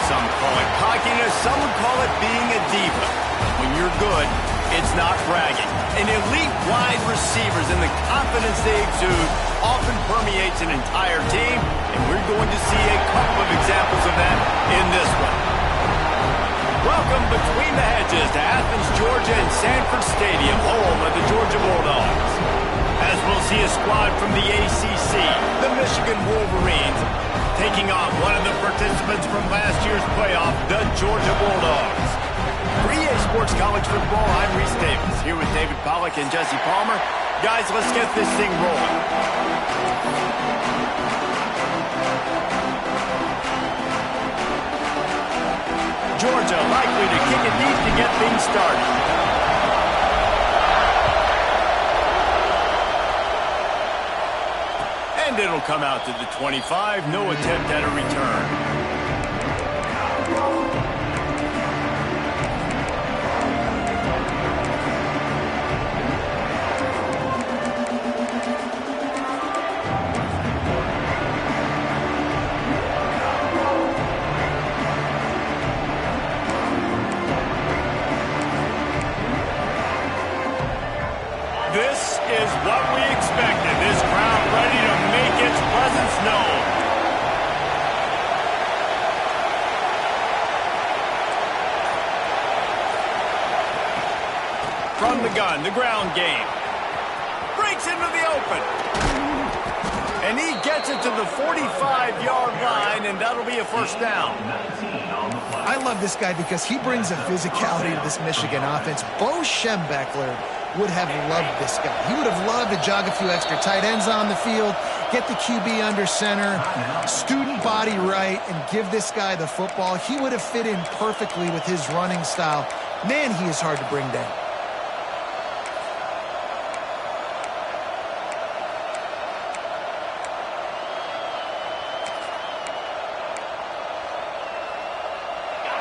Some call it cockiness, some would call it being a diva. When you're good, it's not bragging. And elite wide receivers and the confidence they exude often permeates an entire team, and we're going to see a couple of examples of that in this one. Welcome between the hedges to Athens, Georgia and Sanford Stadium, home of the Georgia Bulldogs. As we'll see a squad from the ACC, the Michigan Wolverines, taking on one of the participants from last year's playoff, the Georgia Bulldogs. For EA Sports College Football, I'm Reese Davis, here with David Pollack and Jesse Palmer. Guys, let's get this thing rolling. Georgia likely to kick it deep to get things started. And it'll come out to the 25. No attempt at a return. This is what we expected. This crowd ready to make its presence known. From the gun, the ground game. Breaks into the open. And he gets it to the 45-yard line, and that'll be a first down. I love this guy because he brings a physicality to this Michigan offense. Bo Schembechler would have loved this guy. He would have loved to jog a few extra tight ends on the field, get the QB under center, student body right, and give this guy the football. He would have fit in perfectly with his running style. Man, he is hard to bring down.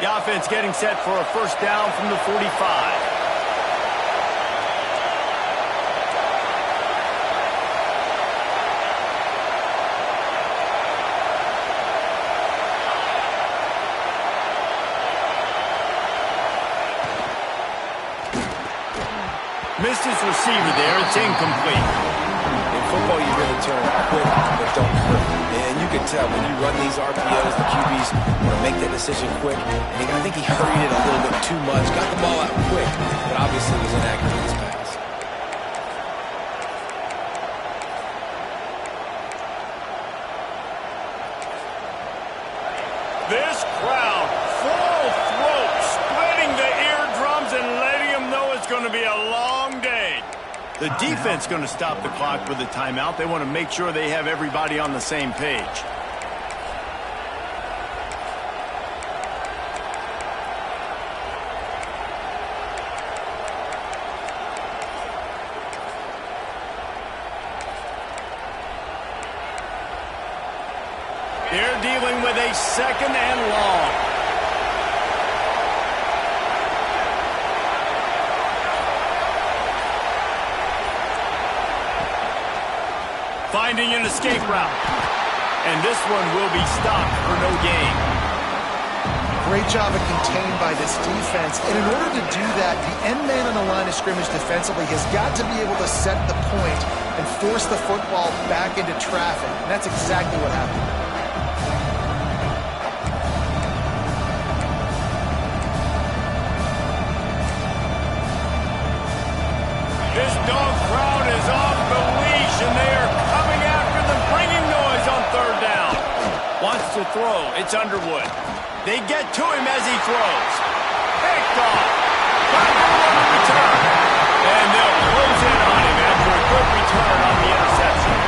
The offense getting set for a first down from the 45. Missed his receiver there. It's incomplete. In football, you really turn quick, but don't hurt. And you can tell when you run these RPOs, the QBs want to make that decision quick. And I think he hurried it a little bit too much. Got the ball out quick, but obviously was inaccurate in his pass. This crowd, full throat, splitting the eardrums and letting them know it's going to be a long day. The defense going to stop the clock with a timeout. They want to make sure they have everybody on the same page. They're dealing with a second and long. Finding an escape route. And this one will be stopped for no gain. Great job of contained by this defense. And in order to do that, the end man on the line of scrimmage defensively has got to be able to set the point and force the football back into traffic. And that's exactly what happened. This dog crowd is off the leash, and they are coming after them, bringing noise on third down. Wants to throw. It's Underwood. They get to him as he throws. Picked off. Got the return. And they'll close in on him after a good return on the interception.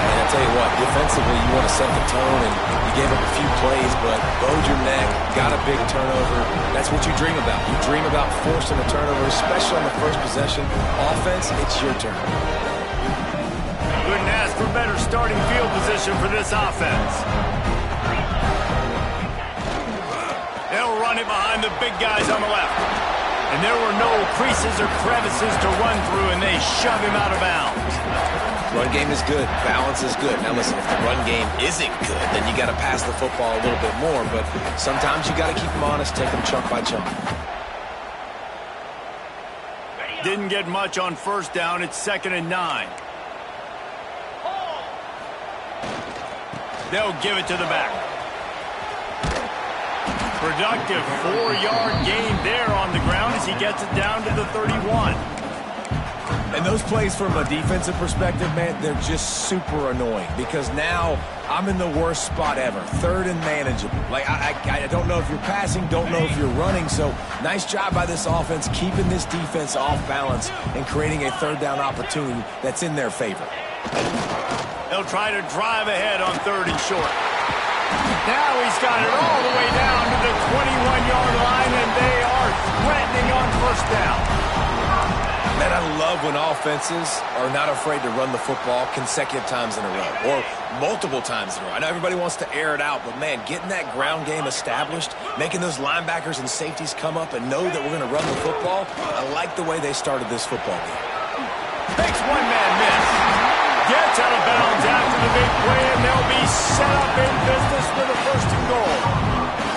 And I'll tell you what, defensively, you want to set the tone, and you gave up a few plays, but bowed your neck, got a big turnover. That's what you dream about. You dream about forcing a turnover, especially on the first possession. Offense, it's your turn. Couldn't ask for better starting field position for this offense. They'll run it behind the big guys on the left. And there were no creases or crevices to run through, and they shove him out of bounds. Run game is good. Balance is good. Now listen, if the run game isn't good, then you got to pass the football a little bit more. But sometimes you got to keep them honest, take them chunk by chunk. Didn't get much on first down. It's 2nd and 9. They'll give it to the back. Productive 4-yard gain there on the ground as he gets it down to the 31. And those plays from a defensive perspective, man, they're just super annoying because now I'm in the worst spot ever. 3rd and manageable. Like, I don't know if you're passing, don't know if you're running. So nice job by this offense keeping this defense off balance and creating a 3rd down opportunity that's in their favor. They'll try to drive ahead on 3rd and short. Now he's got it all the way down to the 21-yard line, and they are threatening on first down. Man, I love when offenses are not afraid to run the football consecutive times in a row or multiple times in a row. I know everybody wants to air it out, but, man, getting that ground game established, making those linebackers and safeties come up and know that we're going to run the football, I like the way they started this football game. Makes one-man miss. Gets out of bounds after the big play, and they'll be set up in business with a 1st and goal.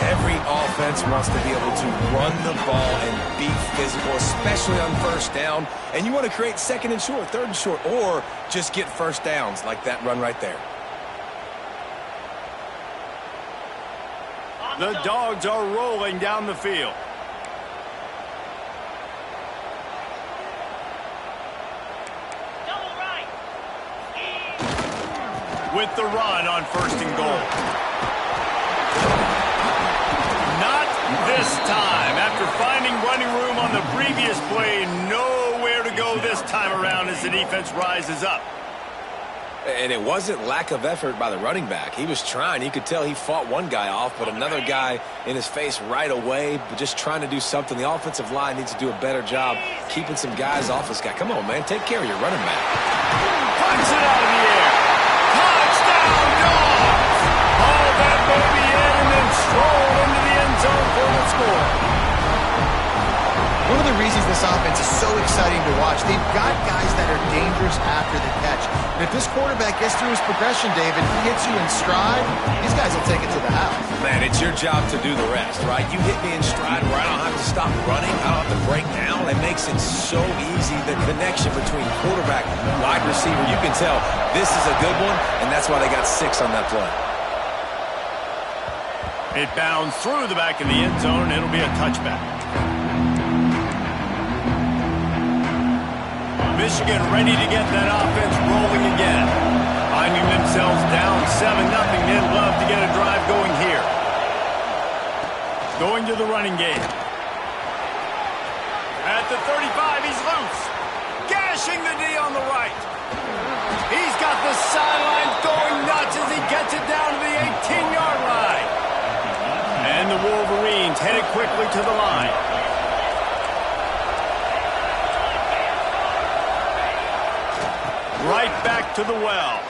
Every offense wants to be able to run the ball and be physical, especially on first down. And you want to create 2nd and short, 3rd and short, or just get first downs like that run right there. The Dogs are rolling down the field. With the run on 1st and goal. Not this time. After finding running room on the previous play, nowhere to go this time around as the defense rises up. And it wasn't lack of effort by the running back. He was trying. You could tell he fought one guy off, but another guy in his face right away, but just trying to do something. The offensive line needs to do a better job keeping some guys off this guy. Come on, man. Take care of your running back. Punch it out of the air. Touchdown, Dogs! Haul that baby in and then stroll into the end zone for the score. One of the reasons this offense is so exciting to watch, they've got guys that are dangerous after the catch. And if this quarterback gets through his progression, David, he hits you in stride, these guys will take it to the house. Man, it's your job to do the rest, right? You hit me in stride where I don't have to stop running, I don't have to break down. It makes it so easy, the connection between quarterback and wide receiver. You can tell this is a good one, and that's why they got 6 on that play. It bounds through the back of the end zone, and it'll be a touchback. Michigan ready to get that offense rolling again. Finding themselves down 7-0, they'd love to get a drive going here. Going to the running game. At the 35, he's loose. Gashing the D on the right. He's got the sidelines going nuts as he gets it down to the 18-yard line. And the Wolverines headed quickly to the line. Right back to the well.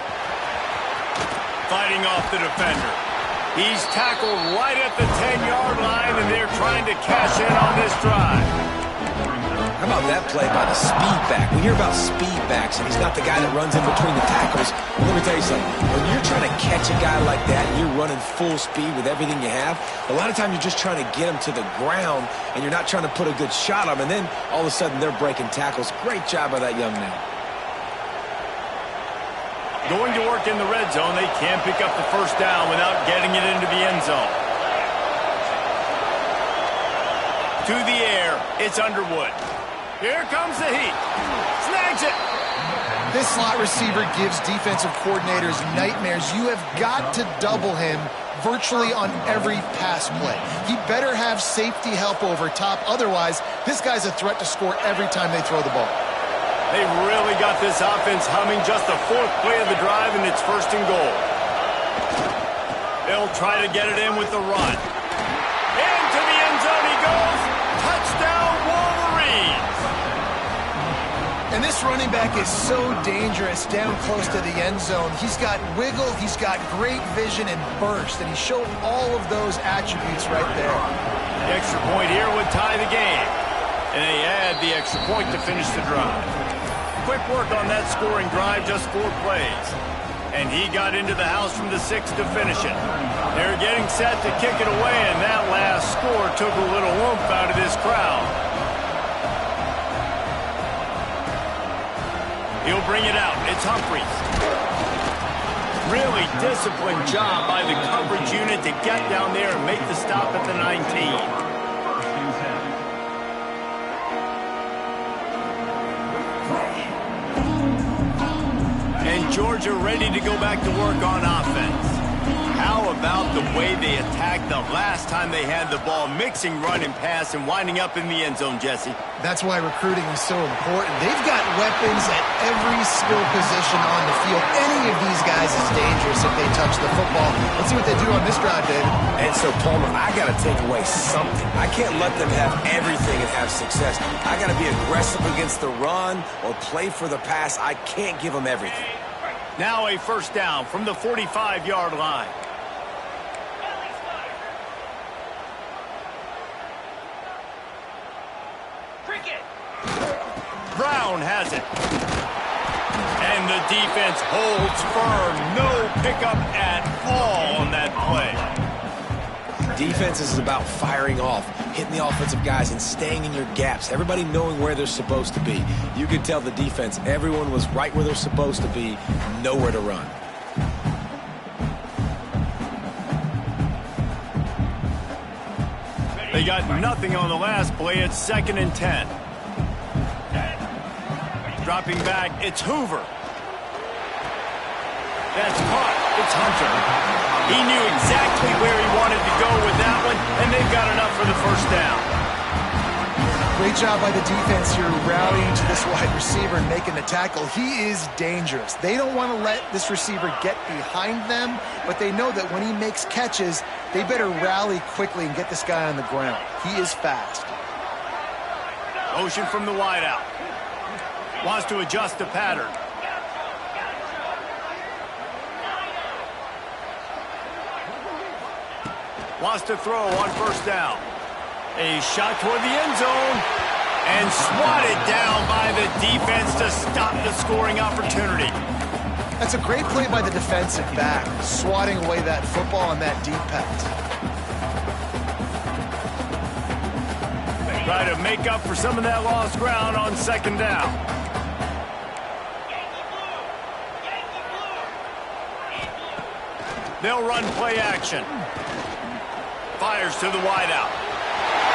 Fighting off the defender. He's tackled right at the 10-yard line, and they're trying to cash in on this drive. How about that play by the speed back? We hear about speed backs, and he's not the guy that runs in between the tackles. Well, let me tell you something. When you're trying to catch a guy like that, and you're running full speed with everything you have, a lot of times you're just trying to get him to the ground, and you're not trying to put a good shot on him, and then all of a sudden they're breaking tackles. Great job by that young man. Going to work in the red zone. They can't pick up the first down without getting it into the end zone. To the air, it's Underwood. Here comes the heat. Snags it. This slot receiver gives defensive coordinators nightmares. You have got to double him virtually on every pass play. He better have safety help over top. Otherwise, this guy's a threat to score every time they throw the ball. They've really got this offense humming. Just the 4th play of the drive, and it's 1st and goal. They'll try to get it in with the run. Into the end zone he goes. Touchdown, Wolverines. And this running back is so dangerous down close to the end zone. He's got wiggle, he's got great vision and burst, and he showed all of those attributes right there. The extra point here would tie the game. And they add the extra point to finish the drive. quick work on that scoring drive, just 4 plays. And he got into the house from the 6 to finish it. They're getting set to kick it away, and that last score took a little oomph out of this crowd. He'll bring it out. It's Humphries. Really disciplined job by the coverage unit to get down there and make the stop at the 19. And Georgia ready to go back to work on offense. How about the way they attacked the last time they had the ball, mixing run and pass and winding up in the end zone, Jesse? That's why recruiting is so important. They've got weapons at every skill position on the field. Any of these guys is dangerous if they touch the football. Let's see what they do on this drive, David. And so, Palmer, I got to take away something. I can't let them have everything and have success. I got to be aggressive against the run or play for the pass. I can't give them everything. Now a first down from the 45-yard line. Brown has it. And the defense holds firm. No pickup at all on that play. Defense is about firing off, hitting the offensive guys, and staying in your gaps. Everybody knowing where they're supposed to be. You could tell the defense, everyone was right where they're supposed to be, nowhere to run. They got nothing on the last play. It's 2nd and 10. Dropping back, it's Hoover. That's caught. It's Hunter. He knew exactly where he wanted to go with that one, and they've got enough for the first down. Great job by the defense here, rallying to this wide receiver and making the tackle. He is dangerous. They don't want to let this receiver get behind them, but they know that when he makes catches, they better rally quickly and get this guy on the ground. He is fast. Motion from the wideout. Wants to adjust the pattern. Wants to throw on first down. A shot toward the end zone. And swatted down by the defense to stop the scoring opportunity. That's a great play by the defensive back, swatting away that football on that deep pass. Try to make up for some of that lost ground on 2nd down. They'll run play action. Fires to the wideout.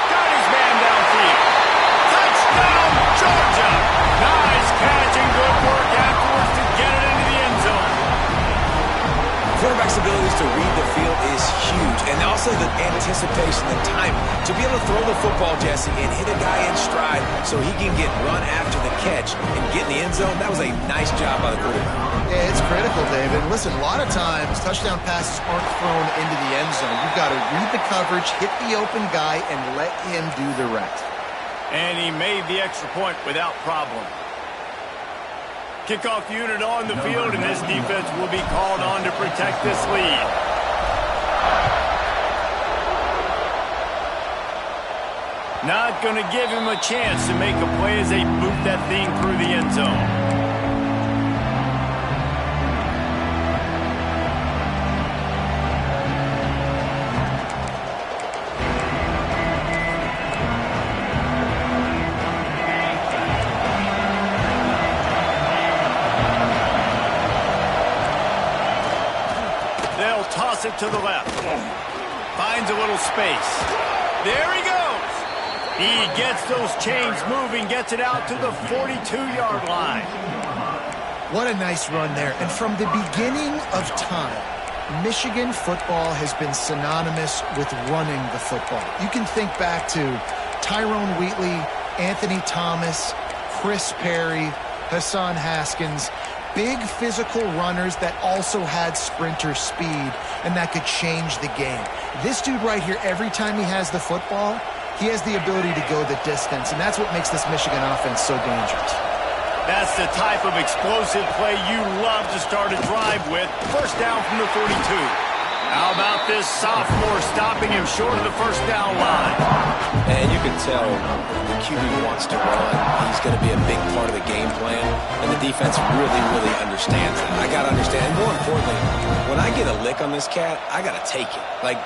Got his man downfield. Touchdown, Georgia! Nice catch and good work afterwards to get it into the end zone. Quarterback's abilities to read the field is huge, and also the anticipation, the time to be able to throw the football, Jesse, and hit a guy in stride so he can get run after the catch and get in the end zone. That was a nice job by the quarterback. Yeah, it's critical, David. Listen, a lot of times touchdown passes aren't thrown into the end zone. You've got to read the coverage, hit the open guy, and let him do the rest. And he made the extra point without problem. Kickoff unit on the field, and this defense will be called on to protect this lead. Not going to give him a chance to make a play as they boot that thing through the end zone. Toss it to the left. Finds a little space. There he goes. He gets those chains moving, gets it out to the 42-yard line. What a nice run there. And from the beginning of time, Michigan football has been synonymous with running the football. You can think back to Tyrone Wheatley, Anthony Thomas, Chris Perry, Hassan Haskins. Big physical runners that also had sprinter speed and that could change the game. This dude right here, every time he has the football, he has the ability to go the distance, and that's what makes this Michigan offense so dangerous. That's the type of explosive play you love to start a drive with. First down from the 42. How about this sophomore stopping him short of the first down line? And you can tell the QB wants to run. He's going to be a big part of the game plan, and the defense really, really understands that. I got to understand. And more importantly, when I get a lick on this cat, I got to take it. Like,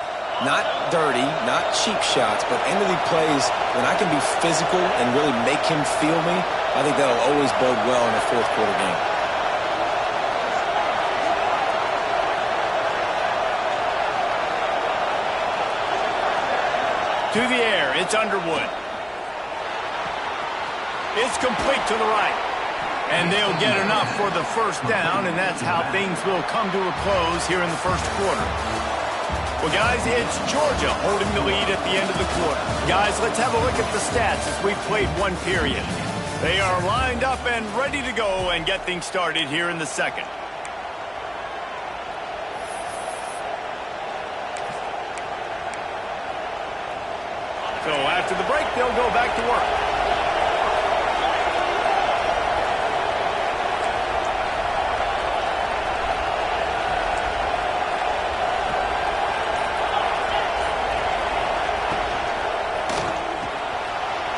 not dirty, not cheap shots, but end of the plays, when I can be physical and really make him feel me, I think that'll always bode well in a fourth quarter game. To the air, it's Underwood. It's complete to the right. And they'll get enough for the first down, and that's how things will come to a close here in the first quarter. Well, guys, it's Georgia holding the lead at the end of the quarter. Guys, let's have a look at the stats as we played one period. They are lined up and ready to go and get things started here in the second. So after the break, they'll go back to work.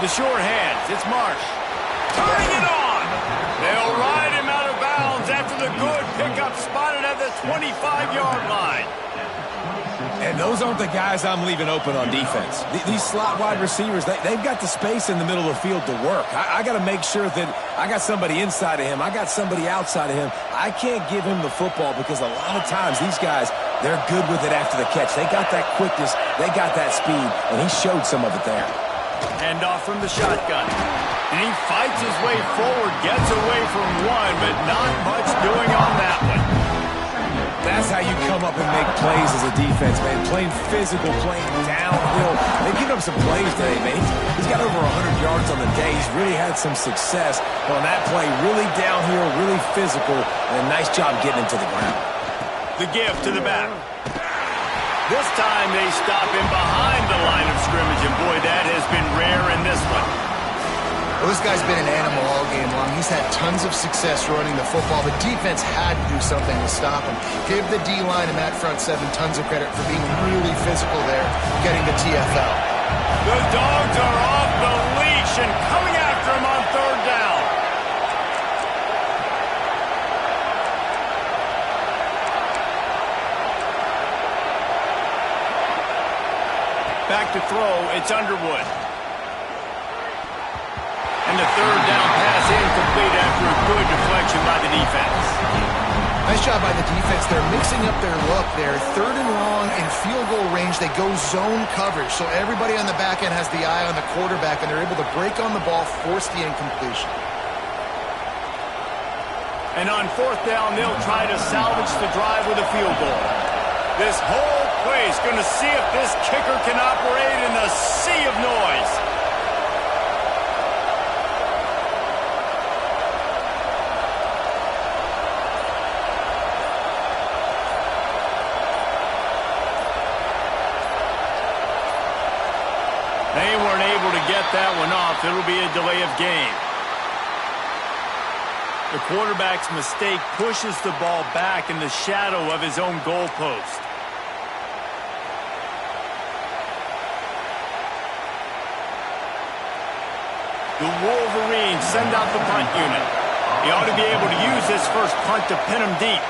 The short hands, it's Marsh. Turning it on! They'll ride him out of bounds after the good pickup spotted at the 25-yard line. And those aren't the guys I'm leaving open on defense. These slot wide receivers, they've got the space in the middle of the field to work. I got to make sure that I got somebody inside of him. I got somebody outside of him. I can't give him the football because a lot of times these guys, they're good with it after the catch. They got that quickness. They got that speed, and he showed some of it there. Hand off from the shotgun. And he fights his way forward, gets away from one, but not much doing on that one. That's how you come up and make plays as a defense, man. Playing physical, playing downhill. They've given up some plays today, man. He's got over 100 yards on the day. He's really had some success on that play. Really downhill, really physical, and a nice job getting him to the ground. The give to the back. This time they stop him behind the line of scrimmage, and boy, that has been rare in this one. Well, this guy's been an animal all game long. He's had tons of success running the football. The defense had to do something to stop him. Give the D-line and that front seven tons of credit for being really physical there, getting the TFL. The Dogs are off the leash and coming after him on third down. Back to throw, it's Underwood. And the third down pass incomplete after a good deflection by the defense. Nice job by the defense. They're mixing up their look there. Third and long in field goal range. They go zone coverage. So everybody on the back end has the eye on the quarterback, and they're able to break on the ball, force the incompletion. And on fourth down, they'll try to salvage the drive with a field goal. This whole place going to see if this kicker can operate in the sea of noise. They weren't able to get that one off. It'll be a delay of game. The quarterback's mistake pushes the ball back in the shadow of his own goalpost. The Wolverines send out the punt unit. He ought to be able to use this first punt to pin him deep.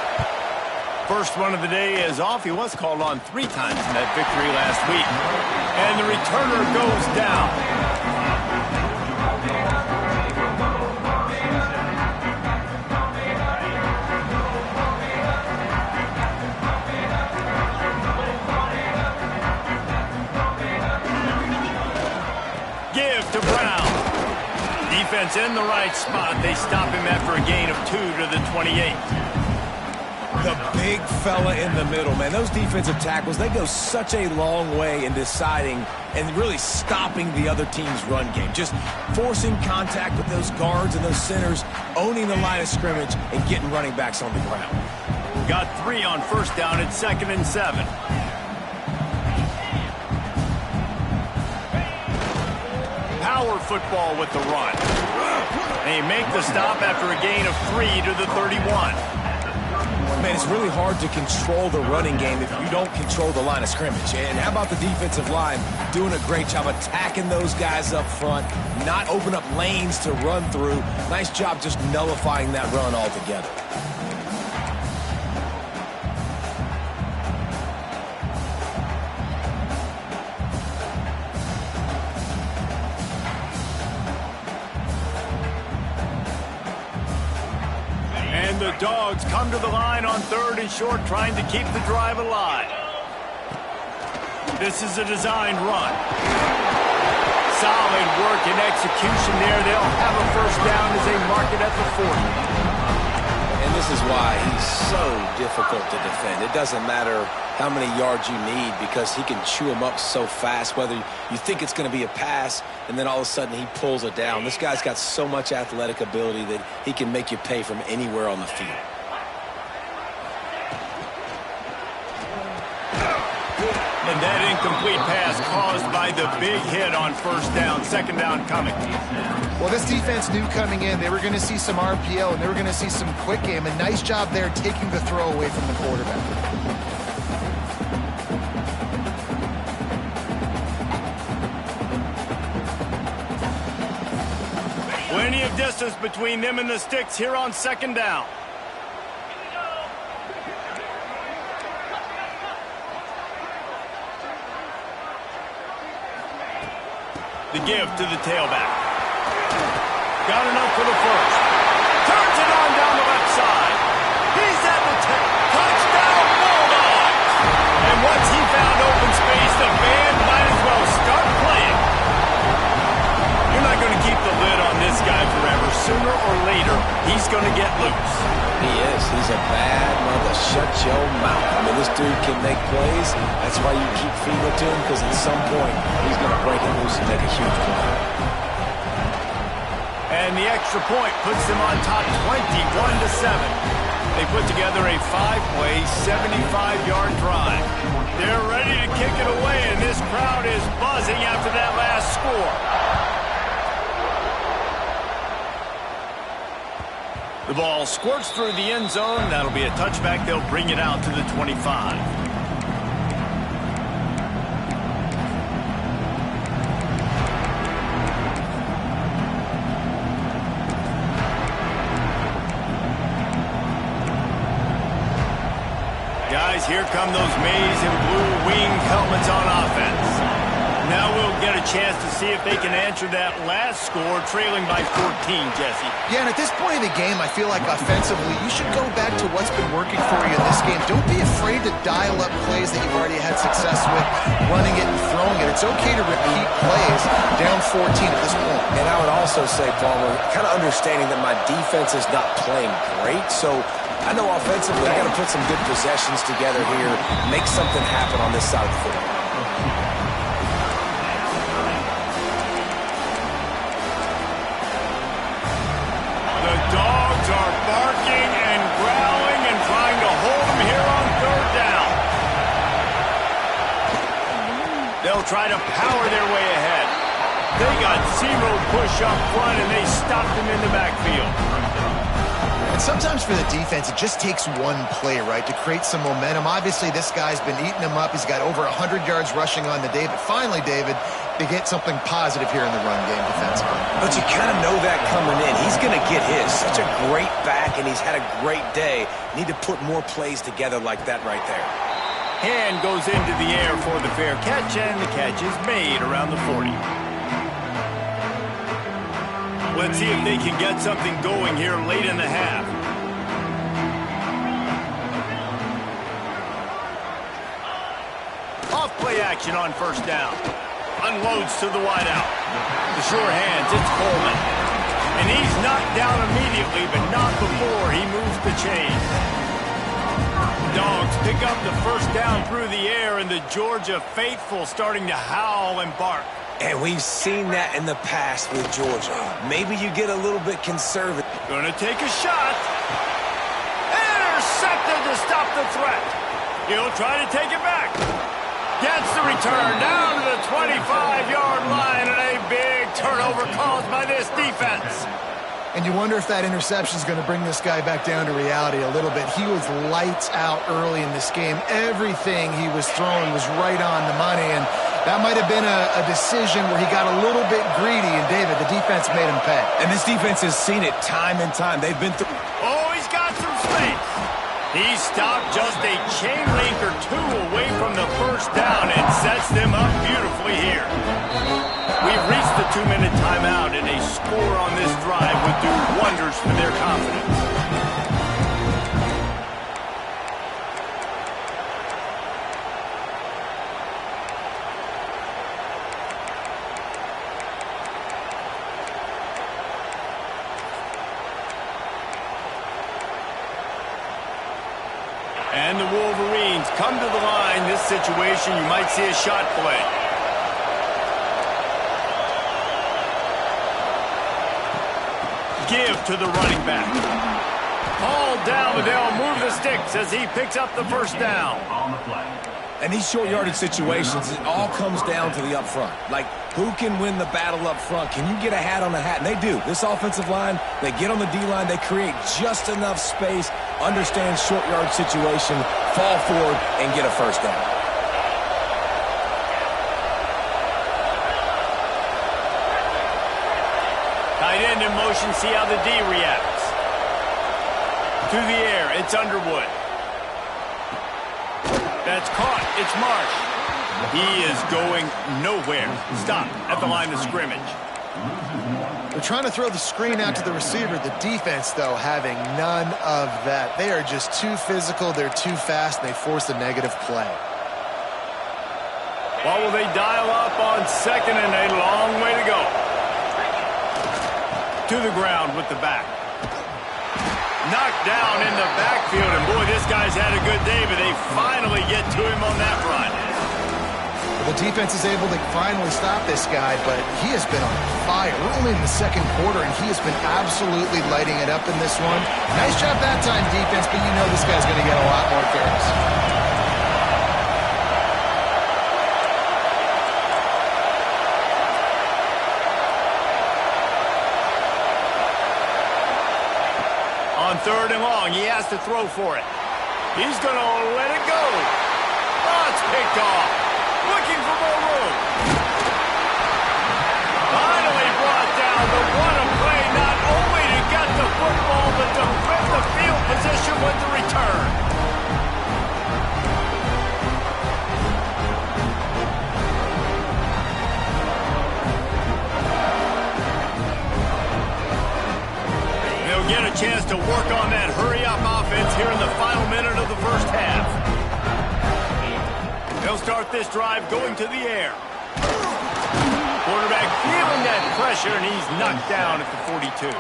First one of the day is off. He was called on 3 times in that victory last week. And the returner goes down. Give to Brown. Defense in the right spot. They stop him after a gain of 2 to the 28. The big fella in the middle, man. Those defensive tackles, they go such a long way in deciding and really stopping the other team's run game. Just forcing contact with those guards and those centers, owning the line of scrimmage, and getting running backs on the ground. Got 3 on first down at 2nd and 7. Power football with the run. They make the stop after a gain of 3 to the 31. Man, it's really hard to control the running game if you don't control the line of scrimmage. And how about the defensive line doing a great job attacking those guys up front, not open up lanes to run through. Nice job just nullifying that run altogether. And the Dogs come to the line on 3rd and short, trying to keep the drive alive. This is a designed run. Solid work and execution there. They'll have a first down as they mark it at the 40. And this is why he's so difficult to defend. It doesn't matter how many yards you need because he can chew them up so fast, whether you think it's going to be a pass and then all of a sudden he pulls it down. This guy's got so much athletic ability that he can make you pay from anywhere on the field. And that incomplete pass caused by the big hit on first down. Second down coming. Well, this defense knew coming in they were going to see some RPO and they were going to see some quick game. A nice job there taking the throw away from the quarterback. Plenty of distance between them and the sticks here on second down. The give to the tailback. Got enough for the first. Turns it on down the left side. He's at the 10. Touchdown, Bulldogs! And once he found open space, the band might as well start playing. You're not going to keep the lid on this guy forever. Sooner or later, he's going to get loose. He is. He's a bad mother. Shut your mouth. I mean, this dude can make plays. That's why you keep feeding it to him, because at some point, he's going to break it loose and make a huge play. And the extra point puts them on top 21-7. They put together a 5-play, 75-yard drive. They're ready to kick it away, and this crowd is buzzing after that last score. The ball squirts through the end zone. That'll be a touchback. They'll bring it out to the 25. Guys, here come those maize and blue winged helmets on offense. Now we'll get a chance to see if they can answer that last score, trailing by 14, Jesse. Yeah, and at this point in the game, I feel like offensively, you should go back to what's been working for you in this game. Don't be afraid to dial up plays that you've already had success with, running it and throwing it. It's okay to repeat plays down 14 at this point. And I would also say, Palmer, kind of understanding that my defense is not playing great, so I know offensively I got to put some good possessions together here, make something happen on this side of the football. The Dogs are barking and growling and trying to hold them here on third down. They'll try to power their way ahead. They got zero push up front and they stopped them in the backfield. And sometimes for the defense, it just takes one play, right, to create some momentum. Obviously, this guy's been eating them up. He's got over 100 yards rushing on the day. But finally, David, they get something positive here in the run game defensively. But you kind of know that coming in. He's going to get his. Such a great back, and he's had a great day. Need to put more plays together like that right there. Hand goes into the air for the fair catch, and the catch is made around the 40. Let's see if they can get something going here late in the half. Off play action on first down. Unloads to the wideout. The sure hands, it's Coleman. And he's knocked down immediately, but not before he moves the chain. Dogs pick up the first down through the air, and the Georgia faithful starting to howl and bark. And we've seen that in the past with Georgia. Maybe you get a little bit conservative. Gonna take a shot. Intercepted to stop the threat. He'll try to take it back. Gets the return down to the 25-yard line, and a big turnover caused by this defense. And you wonder if that interception is going to bring this guy back down to reality a little bit. He was lights out early in this game. Everything he was throwing was right on the money, and that might have been a decision where he got a little bit greedy, and David, the defense made him pay. And this defense has seen it time and time. They've been through... Oh, he's got some space. He stopped just a chain link or two away from the first down and sets them up beautifully here. We've reached the 2-minute timeout, and a score on this drive would do wonders for their confidence. And the Wolverines come to the line. This situation, you might see a shot play. Give to the running back. Hauled down, but they'll move the sticks as he picks up the first down. And these short yardage situations, it all comes down to the up front. Like, who can win the battle up front? Can you get a hat on the hat? And they do. This offensive line, they get on the D-line, they create just enough space, understand short yard situation, fall forward, and get a first down. Tight end in motion, see how the D reacts. To the air, it's Underwood. That's caught, it's Marsh. He is going nowhere. Stop at the line of scrimmage. They're trying to throw the screen out to the receiver. The defense, though, having none of that. They are just too physical, they're too fast, and they force a negative play. What will they dial up on second and a long way to go? To the ground with the back. Knocked down in the backfield, and boy, this guy's had a good day, but they finally get to him on that run. The defense is able to finally stop this guy, but he has been on fire. We're only in the second quarter, and he has been absolutely lighting it up in this one. Nice job that time, defense, but you know this guy's going to get a lot more carries. On third and long, he has to throw for it. He's going to let it go. Oh, it's picked off. Looking for more room. Finally brought down. The one play not only to get the football, but to flip the field position with the return. They'll get a chance to work on that hurry-up offense here in the final minute of the first half. They'll start this drive going to the air. Quarterback feeling that pressure, and he's knocked down at the 42.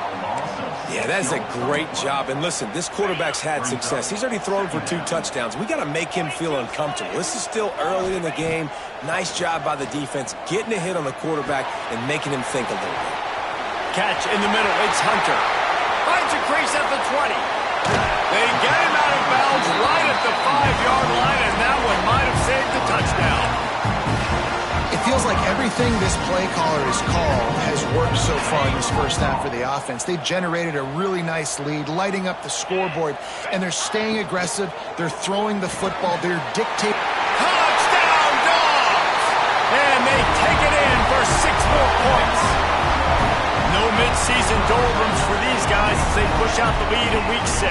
Yeah, that's a great job. And listen, this quarterback's had success. He's already thrown for 2 touchdowns. We got to make him feel uncomfortable. This is still early in the game. Nice job by the defense, getting a hit on the quarterback and making him think a little bit. Catch in the middle. It's Hunter. Finds a crease at the 20. They get him out of bounds right at the 5-yard line, and that one might have saved the touchdown. It feels like everything this play caller has called has worked so far in this first half for the offense. They've generated a really nice lead, lighting up the scoreboard, and they're staying aggressive. They're throwing the football. They're dictating. Touchdown, Dogs! And they take it in for 6 more points. No mid-season doldrums for these guys as they push out the lead in Week 6.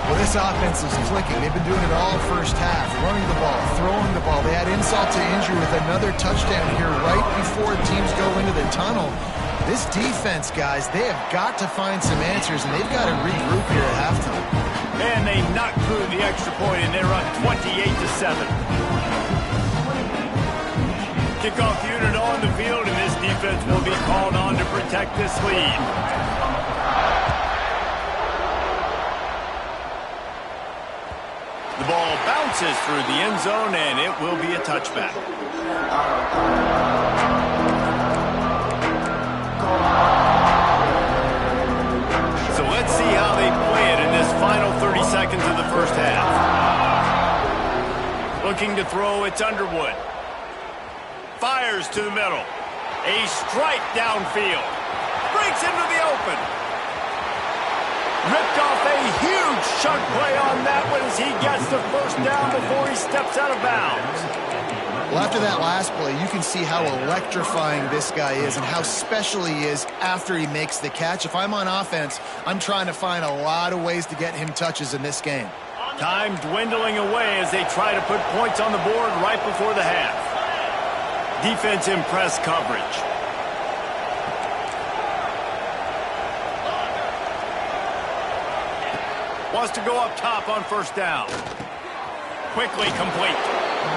Well, this offense is clicking. They've been doing it all first half, running the ball, throwing the ball. They had insult to injury with another touchdown here right before teams go into the tunnel. This defense, guys, they have got to find some answers, and they've got to regroup here at halftime. And they knock through the extra point, and they're up 28-7. Kickoff unit on the field, and this defense will be called on to protect this lead. The ball bounces through the end zone, and it will be a touchback. So let's see how they play it in this final 30 seconds of the first half. Looking to throw, it's Underwood. Fires to the middle. A strike downfield. breaks into the open. Ripped off a huge chunk play on that one as he gets the first down before he steps out of bounds. Well, after that last play, you can see how electrifying this guy is and how special he is after he makes the catch. If I'm on offense, I'm trying to find a lot of ways to get him touches in this game. Time dwindling away as they try to put points on the board right before the half. Defense in press coverage. Wants to go up top on first down. Quickly complete.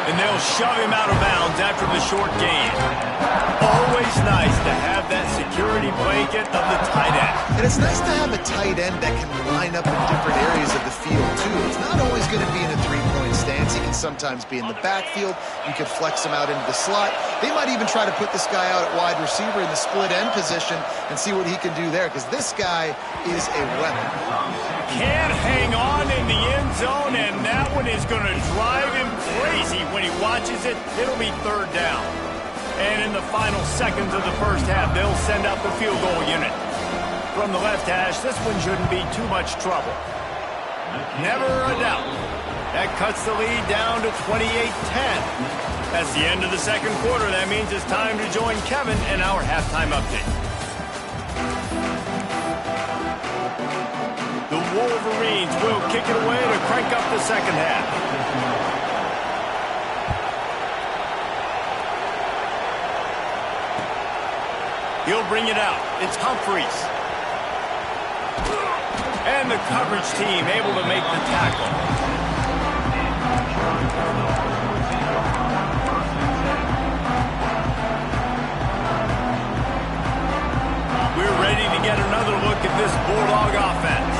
And they'll shove him out of bounds after the short gain. Always nice to have that security blanket of the tight end. And it's nice to have a tight end that can line up in different areas of the field, too. It's not always going to be in a three-point stance. He can sometimes be in the backfield. You can flex him out into the slot. They might even try to put this guy out at wide receiver in the split end position and see what he can do there, because this guy is a weapon. Can't hang on in the end zone, and that one is going to drive him crazy when he watches it. It'll be third down. And in the final seconds of the first half, they'll send out the field goal unit. From the left hash, this one shouldn't be too much trouble. Never a doubt. That cuts the lead down to 28-10. That's the end of the second quarter. That means it's time to join Kevin in our halftime update. The Wolverines will kick it away to crank up the second half. He'll bring it out. It's Humphreys. And the coverage team able to make the tackle. We're ready to get another look at this Bulldog offense.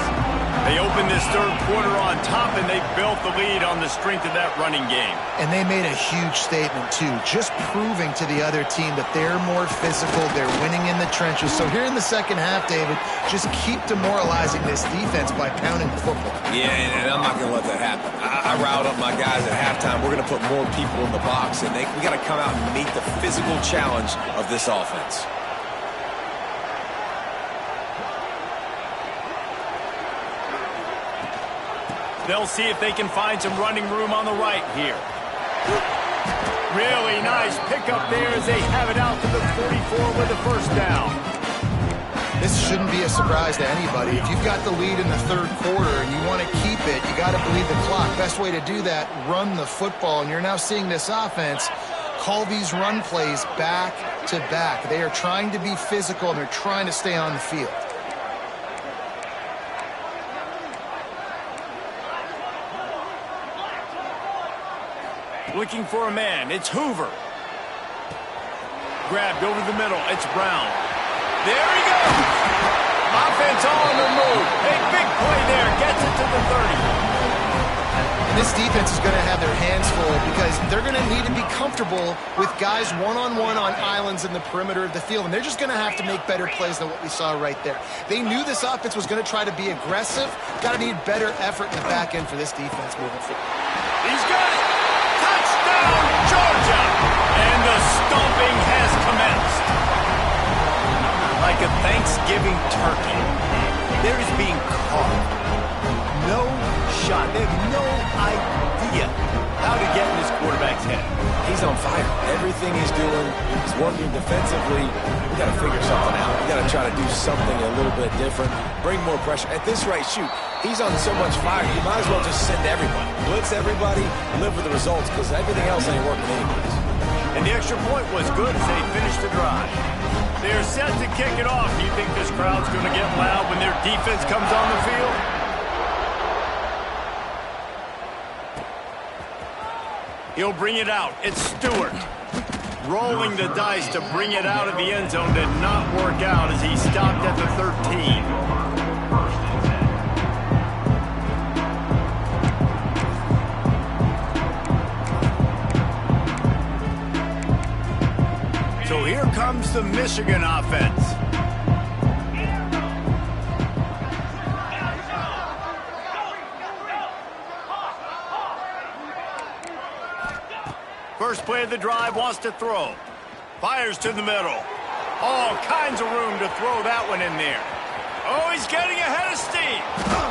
They opened this third quarter on top, and they built the lead on the strength of that running game. And they made a huge statement, too, just proving to the other team that they're more physical, they're winning in the trenches. So here in the second half, David, just keep demoralizing this defense by pounding the football. Yeah, and I'm not going to let that happen. I riled up my guys at halftime. We're going to put more people in the box, and we got to come out and meet the physical challenge of this offense. They'll see if they can find some running room on the right here. Really nice pickup there as they have it out to the 44 with the first down. This shouldn't be a surprise to anybody. If you've got the lead in the third quarter and you want to keep it, you got to bleed the clock. Best way to do that, run the football. And you're now seeing this offense call these run plays back to back. They are trying to be physical, and they're trying to stay on the field. Looking for a man. It's Hoover. Grabbed over the middle. It's Brown. There he goes. Offense on the move. A big play there. Gets it to the 30. And this defense is going to have their hands full because they're going to need to be comfortable with guys one-on-one on islands in the perimeter of the field. And they're just going to have to make better plays than what we saw right there. They knew this offense was going to try to be aggressive. Got to need better effort in the back end for this defense moving forward. He's got it. Touchdown, Georgia! And the stomping has commenced. Like a Thanksgiving turkey, there is being carved. No shot. They have no idea how to get in this quarterback's head. He's on fire. Everything he's doing is working defensively. We got to figure something out. We got to try to do something a little bit different. Bring more pressure. At this rate, shoot, he's on so much fire, you might as well just send everybody. Blitz everybody, live with the results, because everything else ain't working anyways. And the extra point was good as they finished the drive. They're set to kick it off. Do you think this crowd's going to get loud when their defense comes on the field? He'll bring it out. It's Stewart. Rolling the dice to bring it out of the end zone did not work out as he stopped at the 13. So here comes the Michigan offense. First play of the drive, wants to throw. Fires to the middle. All kinds of room to throw that one in there. Oh, he's getting ahead of steam.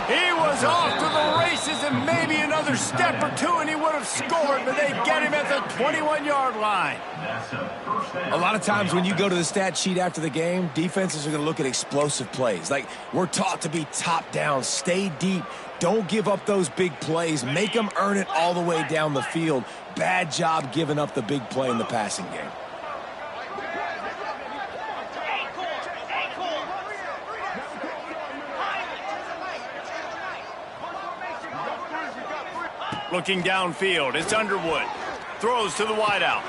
He was off to the races, and maybe another step or two and he would have scored, but they get him at the 21-yard line. A lot of times when you go to the stat sheet after the game, defenses are going to look at explosive plays. Like, we're taught to be top down, stay deep, don't give up those big plays, make them earn it all the way down the field. Bad job giving up the big play in the passing game. Looking downfield, it's Underwood. Throws to the wideout.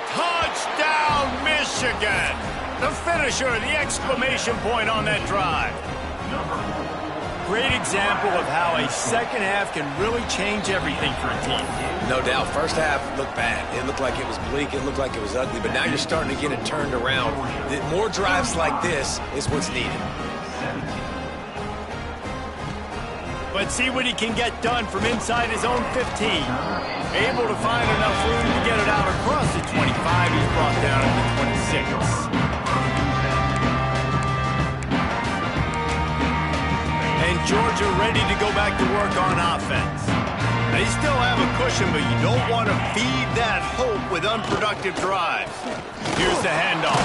Touchdown, Michigan! The finisher, the exclamation point on that drive. Great example of how a second half can really change everything for a team. No doubt. First half looked bad. It looked like it was bleak. It looked like it was ugly. But now you're starting to get it turned around. More drives like this is what's needed. But see what he can get done from inside his own 15. Able to find enough room to get it out across the 25. He's brought down at the 26. And Georgia ready to go back to work on offense. They still have a cushion, but you don't want to feed that hope with unproductive drives. Here's the handoff.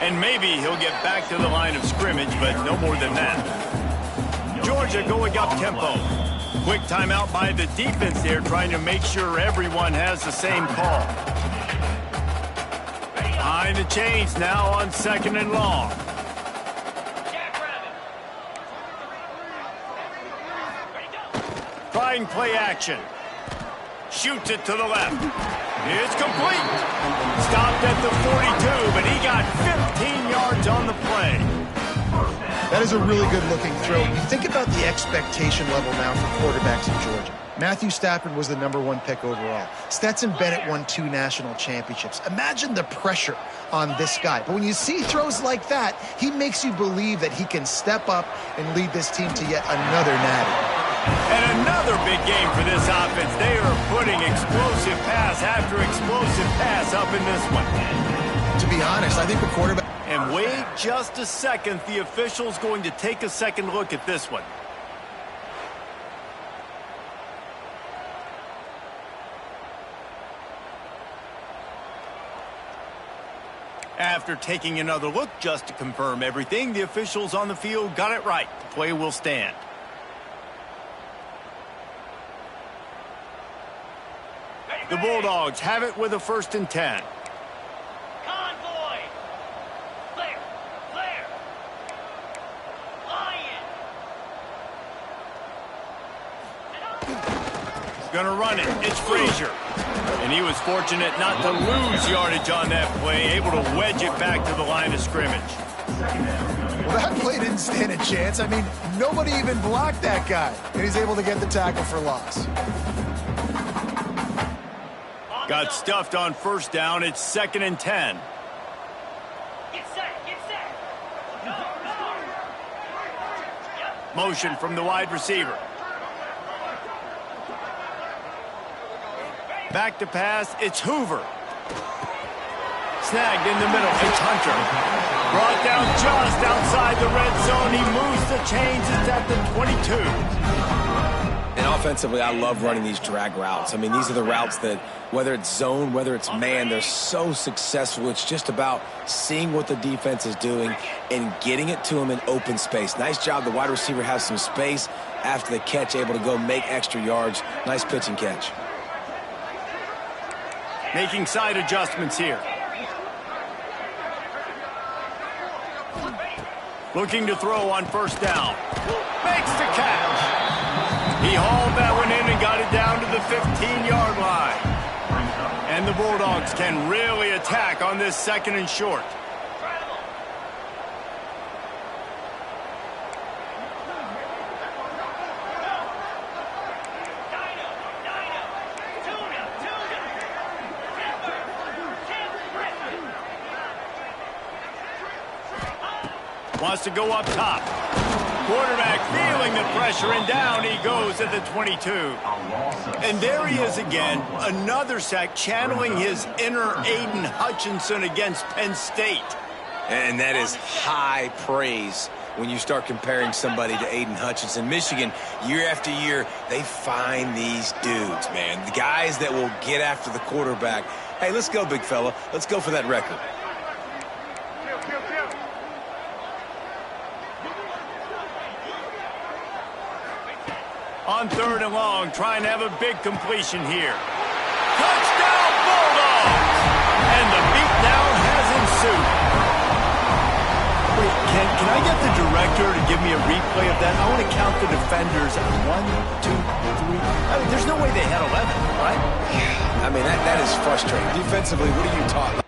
And maybe he'll get back to the line of scrimmage, but no more than that. Georgia going up tempo. Quick timeout by the defense there, trying to make sure everyone has the same call. Behind the chains now on 2nd and long. Trying play action. Shoots it to the left. It's complete. Stopped at the 42, but he got 15 yards on the play. That is a really good-looking throw. You think about the expectation level now for quarterbacks in Georgia. Matthew Stafford was the #1 pick overall. Stetson Bennett won 2 national championships. Imagine the pressure on this guy. But when you see throws like that, he makes you believe that he can step up and lead this team to yet another natty. And another big game for this offense. They are putting explosive pass after explosive pass up in this one. To be honest, I think the quarterback... And wait just a second. The official's going to take a second look at this one. After taking another look just to confirm everything, the officials on the field got it right. The play will stand. The Bulldogs have it with a 1st and 10. Gonna run it. It's Frazier. And he was fortunate not to lose yardage on that play, able to wedge it back to the line of scrimmage. Well, that play didn't stand a chance. I mean, nobody even blocked that guy. And he's able to get the tackle for loss. Got stuffed on 1st down. It's 2nd and 10. Get set, get set. Go, go. Motion from the wide receiver. Back to pass, it's Hoover. Snagged in the middle, it's Hunter. Brought down just outside the red zone. He moves the chains, it's at the 22. And offensively, I love running these drag routes. I mean, these are the routes that, whether it's zone, whether it's man, they're so successful. It's just about seeing what the defense is doing and getting it to them in open space. Nice job. The wide receiver has some space after the catch, able to go make extra yards. Nice pitch and catch. Making side adjustments here. Looking to throw on 1st down. Makes the catch. He hauled that one in and got it down to the 15-yard line. And the Bulldogs can really attack on this 2nd and short. Wants to go up top. Quarterback feeling the pressure, and down he goes at the 22. And there he is again, another sack, channeling his inner Aiden Hutchinson against Penn State. And that is high praise when you start comparing somebody to Aiden Hutchinson. Michigan, year after year, they find these dudes, man. The guys that will get after the quarterback. Hey, let's go, big fella. Let's go for that record. On 3rd and long, trying to have a big completion here. Touchdown, Bulldogs! And the beatdown has ensued. Wait, can I get the director to give me a replay of that? I want to count the defenders. 1, 2, 3. I mean, there's no way they had 11, right? I mean, that is frustrating. Defensively, what are you talking about?